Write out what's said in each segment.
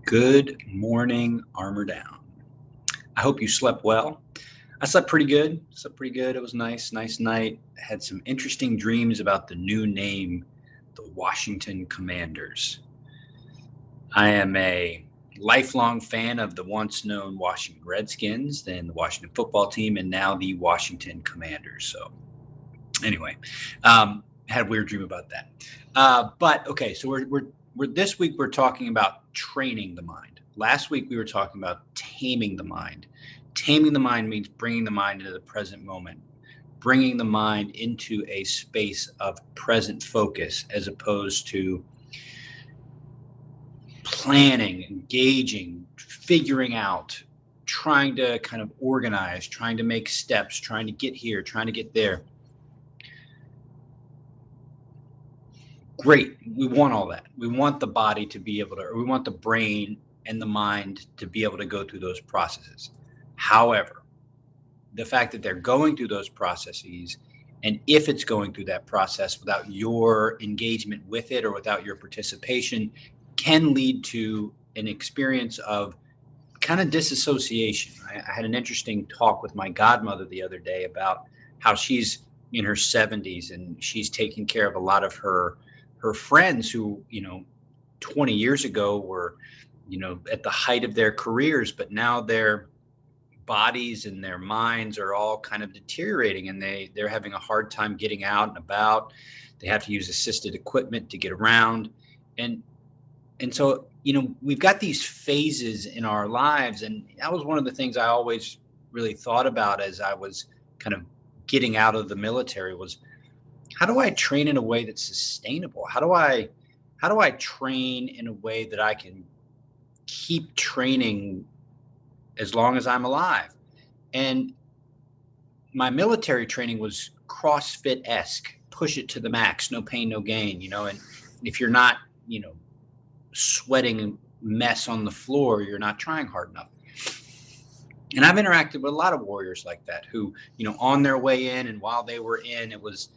Good morning, Armor Down. I hope you slept well. I slept pretty good. It was nice night. Had some interesting dreams about the new name, the Washington Commanders. I am a lifelong fan of the once known Washington Redskins, then the Washington football team, and now the Washington Commanders. So anyway, had a weird dream about that. But okay, so we're this week we're talking about training the mind. Last week we were talking about taming the mind. Taming the mind means bringing the mind into the present moment, bringing the mind into a space of present focus as opposed to planning, engaging, figuring out, trying to kind of organize, trying to make steps, trying to get here, trying to get there. Great. We want all that. We want the body to be able to, or we want the brain and the mind to be able to go through those processes. However, the fact that they're going through those processes, and if it's going through that process without your engagement with it or without your participation, can lead to an experience of kind of disassociation. I had an interesting talk with my godmother the other day about how she's in her 70s and she's taking care of a lot of her friends who, 20 years ago were, at the height of their careers, but now their bodies and their minds are all kind of deteriorating, and they're having a hard time getting out and about. They have to use assisted equipment to get around. And so, we've got these phases in our lives. And that was one of the things I always really thought about as I was kind of getting out of the military was, how do I train in a way that's sustainable? How do I train in a way that I can keep training as long as I'm alive? And my military training was CrossFit-esque, push it to the max, no pain, no gain, and if you're not, sweating a mess on the floor, you're not trying hard enough. And I've interacted with a lot of warriors like that who, on their way in and while they were in, it was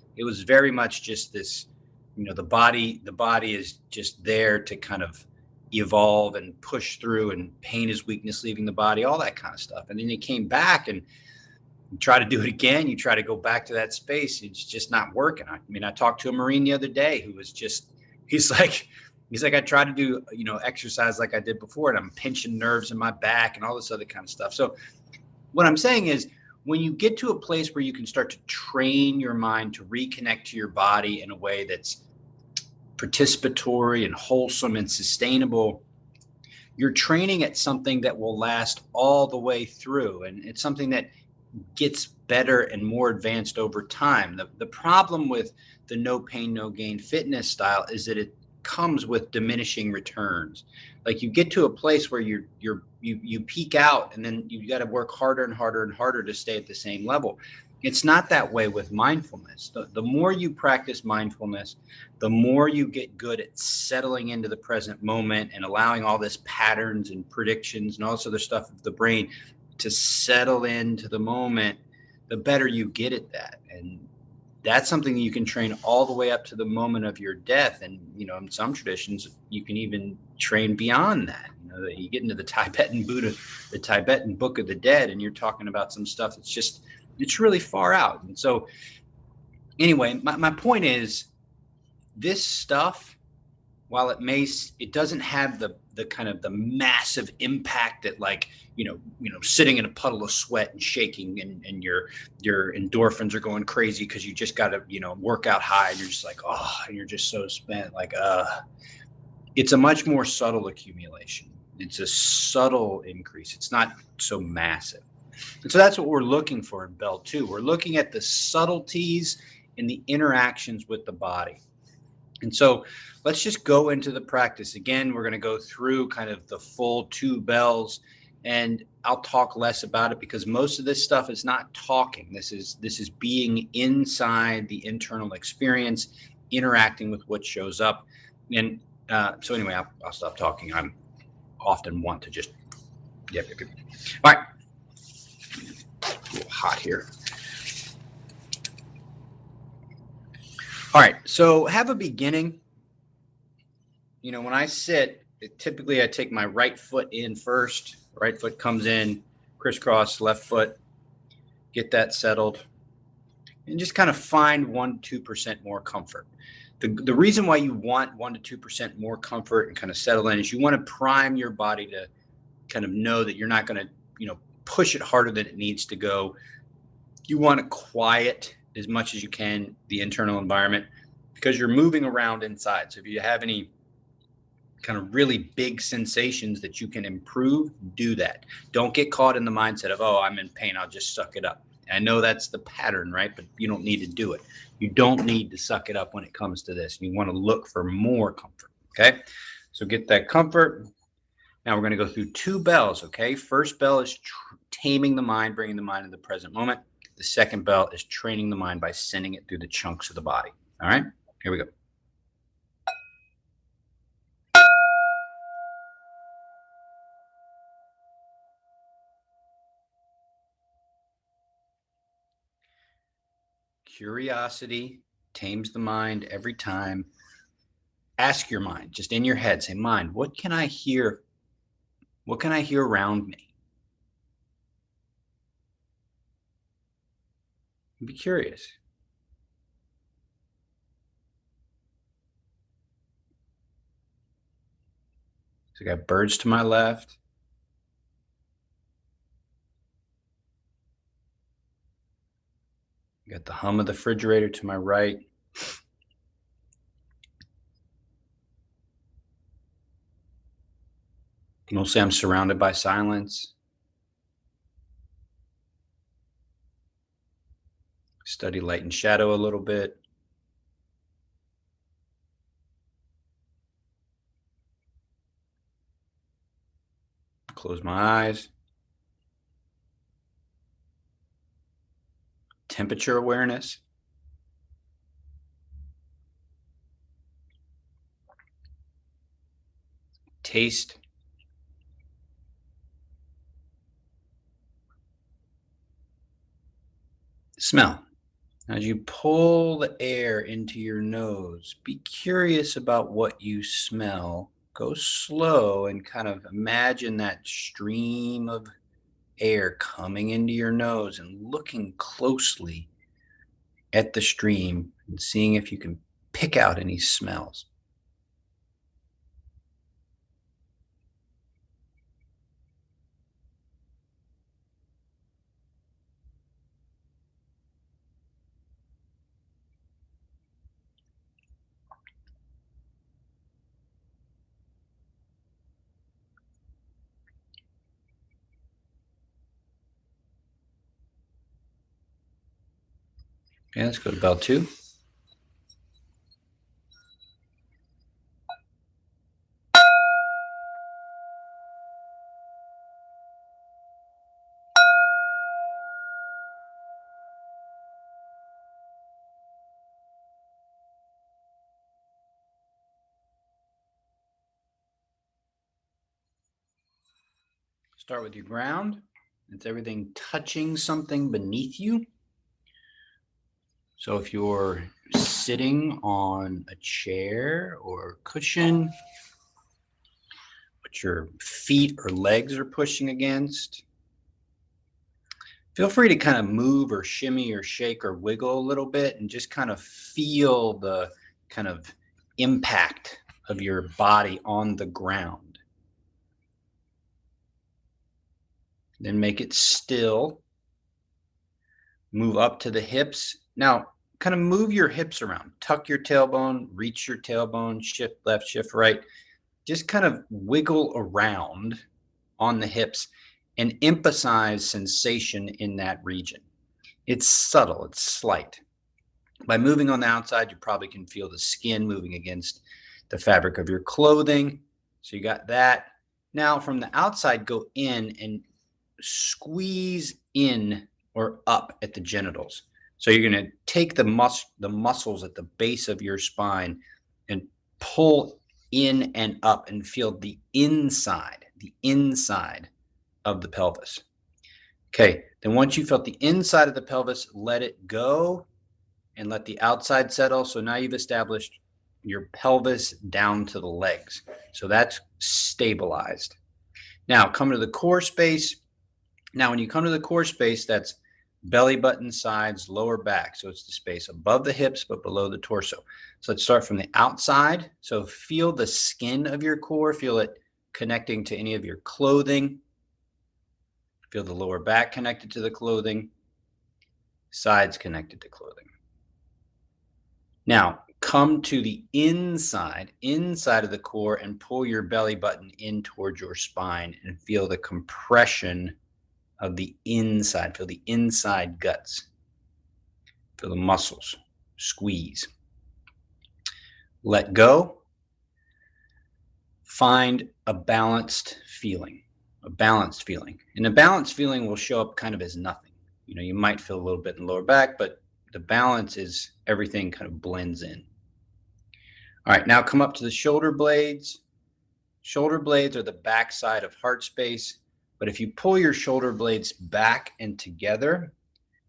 very much just this, the body is just there to kind of evolve and push through, and pain is weakness leaving the body, all that kind of stuff. And then they came back and you try to do it again. You try to go back to that space. It's just not working. I talked to a Marine the other day who was just, he's like, I try to do, exercise like I did before, and I'm pinching nerves in my back and all this other kind of stuff. So what I'm saying is, when you get to a place where you can start to train your mind to reconnect to your body in a way that's participatory and wholesome and sustainable, you're training at something that will last all the way through. And it's something that gets better and more advanced over time. The problem with the no pain, no gain fitness style is that it comes with diminishing returns. Like, you get to a place where you peak out, and then you got to work harder and harder and harder to stay at the same level. It's not that way with mindfulness. The more you practice mindfulness, the more you get good at settling into the present moment and allowing all this patterns and predictions and all this other stuff of the brain to settle into the moment, the better you get at that. And that's something you can train all the way up to the moment of your death. And, in some traditions, you can even train beyond that. You get into the Tibetan Buddha, the Tibetan Book of the Dead, and you're talking about some stuff that's it's really far out. And so anyway, my point is, this stuff, while it doesn't have the kind of the massive impact that, like, sitting in a puddle of sweat and shaking and your endorphins are going crazy because you just got to, work out high, and you're just like, oh, and you're just so spent, like, it's a much more subtle accumulation. It's a subtle increase. It's not so massive. And so that's what we're looking for in Bell 2. We're looking at the subtleties in the interactions with the body. And so let's just go into the practice. Again, we're going to go through kind of the full 2 bells, and I'll talk less about it because most of this stuff is not talking. This is being inside the internal experience, interacting with what shows up. And so anyway, I'll stop talking. I'm often want to just, yeah. All right. A little hot here. All right, so have a beginning. When I sit, typically I take my right foot in first. Right foot comes in, crisscross, left foot, get that settled, and just kind of find 1-2% more comfort. The reason why you want 1-2% more comfort and kind of settle in is you want to prime your body to kind of know that you're not going to, push it harder than it needs to go. You want to quiet as much as you can the internal environment because you're moving around inside. So if you have any kind of really big sensations that you can improve, do that. Don't get caught in the mindset of, oh, I'm in pain, I'll just suck it up. And I know that's the pattern, right? But you don't need to do it. You don't need to suck it up when it comes to this. You want to look for more comfort, okay? So get that comfort. Now we're going to go through 2 bells, okay? First bell is taming the mind, bringing the mind in the present moment. The second bell is training the mind by sending it through the chunks of the body. All right, here we go. Curiosity tames the mind every time. Ask your mind, just in your head, say, mind, what can I hear? What can I hear around me? Be curious. So I got birds to my left. I got the hum of the refrigerator to my right. Mostly I'm surrounded by silence. Study light and shadow a little bit. Close my eyes. Temperature awareness. Taste. Smell. As you pull the air into your nose, be curious about what you smell. Go slow and kind of imagine that stream of air coming into your nose and looking closely at the stream and seeing if you can pick out any smells. Okay, let's go to bell 2. Start with your ground. It's everything touching something beneath you. So if you're sitting on a chair or a cushion, what your feet or legs are pushing against, feel free to kind of move or shimmy or shake or wiggle a little bit and just kind of feel the kind of impact of your body on the ground. Then make it still. Move up to the hips. Now, kind of move your hips around. Tuck your tailbone, reach your tailbone, shift left, shift right. Just kind of wiggle around on the hips and emphasize sensation in that region. It's subtle, it's slight. By moving on the outside, you probably can feel the skin moving against the fabric of your clothing. So you got that. Now from the outside, go in and squeeze in or up at the genitals. So you're going to take the muscles at the base of your spine and pull in and up and feel the inside of the pelvis. Okay, then once you felt the inside of the pelvis, let it go and let the outside settle. So now you've established your pelvis down to the legs. So that's stabilized. Now come to the core space. Now, when you come to the core space, that's belly button, sides, lower back. So it's the space above the hips, but below the torso. So let's start from the outside. So feel the skin of your core, feel it connecting to any of your clothing. Feel the lower back connected to the clothing, sides connected to clothing. Now, come to the inside of the core and pull your belly button in towards your spine and feel the compression of the inside. Feel the inside guts. Feel the muscles. Squeeze. Let go. Find a balanced feeling. A balanced feeling. And a balanced feeling will show up kind of as nothing. You know, you might feel a little bit in the lower back, but the balance is everything kind of blends in. All right, now come up to the shoulder blades. Shoulder blades are the back side of heart space. But if you pull your shoulder blades back and together,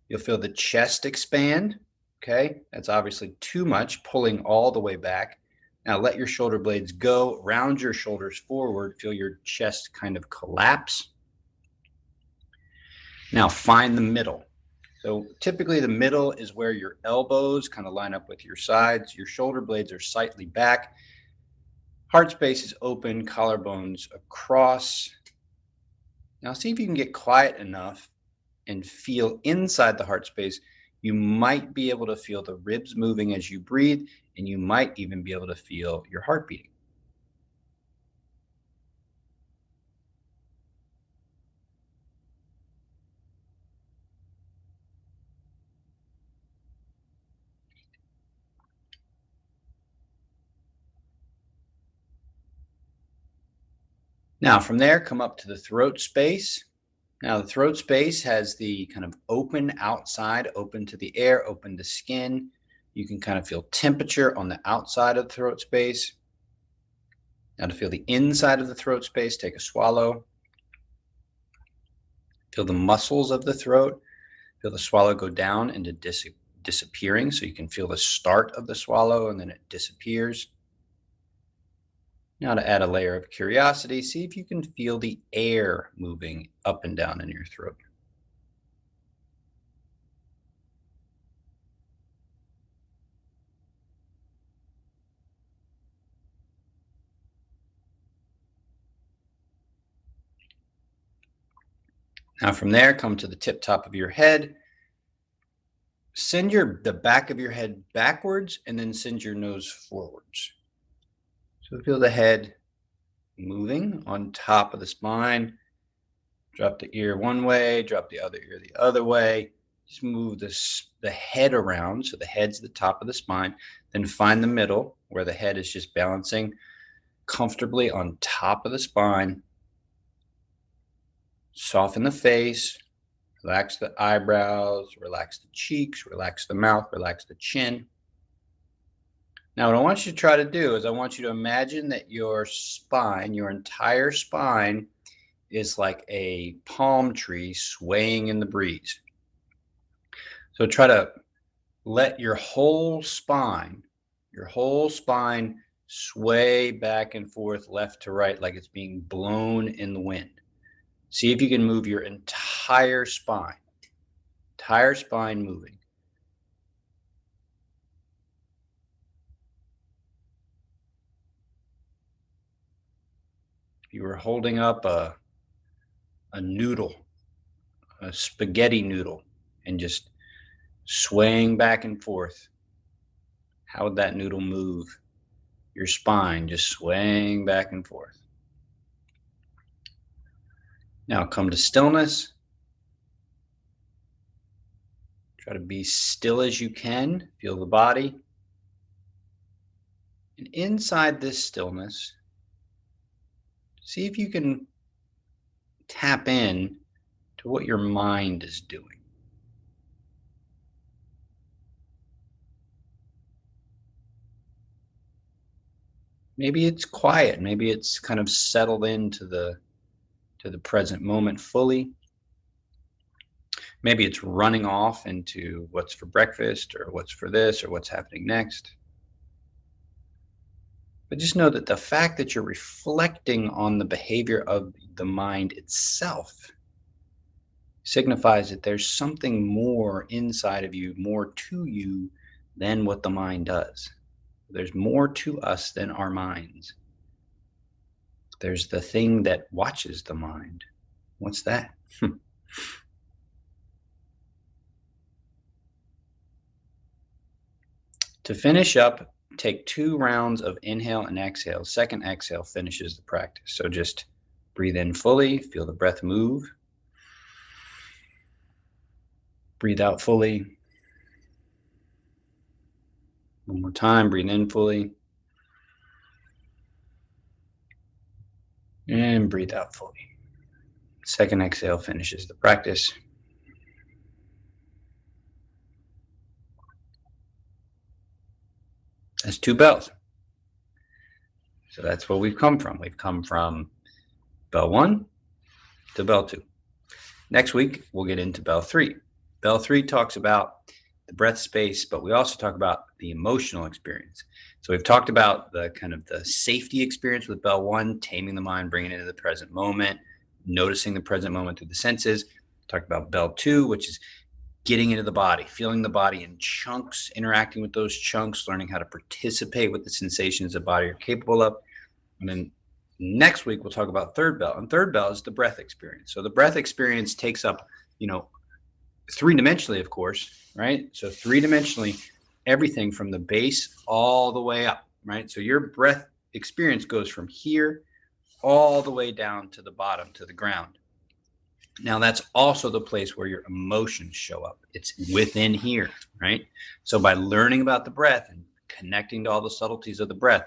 you'll feel the chest expand. Okay, that's obviously too much, pulling all the way back. Now let your shoulder blades go, round your shoulders forward, feel your chest kind of collapse. Now find the middle. So typically the middle is where your elbows kind of line up with your sides. Your shoulder blades are slightly back. Heart space is open, collarbones across. Now see if you can get quiet enough and feel inside the heart space. You might be able to feel the ribs moving as you breathe, and you might even be able to feel your heart beating. Now from there, come up to the throat space. Now the throat space has the kind of open outside, open to the air, open to skin. You can kind of feel temperature on the outside of the throat space. Now to feel the inside of the throat space, take a swallow. Feel the muscles of the throat. Feel the swallow go down into disappearing. So you can feel the start of the swallow and then it disappears. Now to add a layer of curiosity, see if you can feel the air moving up and down in your throat. Now from there, come to the tip top of your head. Send the back of your head backwards and then send your nose forwards. So feel the head moving on top of the spine. Drop the ear one way, drop the other ear the other way. Just move the head around. So the head's the top of the spine. Then find the middle where the head is just balancing comfortably on top of the spine. Soften the face. Relax the eyebrows, relax the cheeks, relax the mouth, relax the chin. Now, what I want you to try to do is I want you to imagine that your spine, your entire spine, is like a palm tree swaying in the breeze. So try to let your whole spine sway back and forth, left to right, like it's being blown in the wind. See if you can move your entire spine moving. If you were holding up a noodle, a spaghetti noodle, and just swaying back and forth, how would that noodle move? Your spine just swaying back and forth. Now come to stillness. Try to be still as you can. Feel the body. And inside this stillness, see if you can tap in to what your mind is doing. Maybe it's quiet. Maybe it's kind of settled into the present moment fully. Maybe it's running off into what's for breakfast or what's for this or what's happening next. But just know that the fact that you're reflecting on the behavior of the mind itself signifies that there's something more inside of you, more to you than what the mind does. There's more to us than our minds. There's the thing that watches the mind. What's that? To finish up, take 2 rounds of inhale and exhale. Second exhale finishes the practice. So just breathe in fully, feel the breath move. Breathe out fully. One more time, breathe in fully. And breathe out fully. Second exhale finishes the practice. That's 2 bells. So that's where we've come from. We've come from bell 1 to bell 2. Next week, we'll get into bell 3. Bell 3 talks about the breath space, but we also talk about the emotional experience. So we've talked about the kind of the safety experience with bell 1, taming the mind, bringing it into the present moment, noticing the present moment through the senses. Talked about bell 2, which is getting into the body, feeling the body in chunks, interacting with those chunks, learning how to participate with the sensations the body are capable of. And then next week, we'll talk about third bell. And third bell is the breath experience. So the breath experience takes up, 3-dimensionally, of course, right? So 3-dimensionally, everything from the base all the way up, right? So your breath experience goes from here all the way down to the bottom, to the ground. Now, that's also the place where your emotions show up. It's within here, right? So by learning about the breath and connecting to all the subtleties of the breath,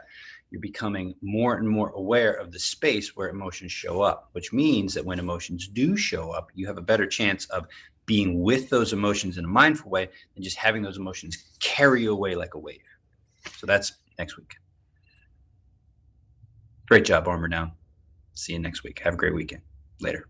you're becoming more and more aware of the space where emotions show up, which means that when emotions do show up, you have a better chance of being with those emotions in a mindful way than just having those emotions carry you away like a wave. So that's next week. Great job, Armor Down. See you next week. Have a great weekend. Later.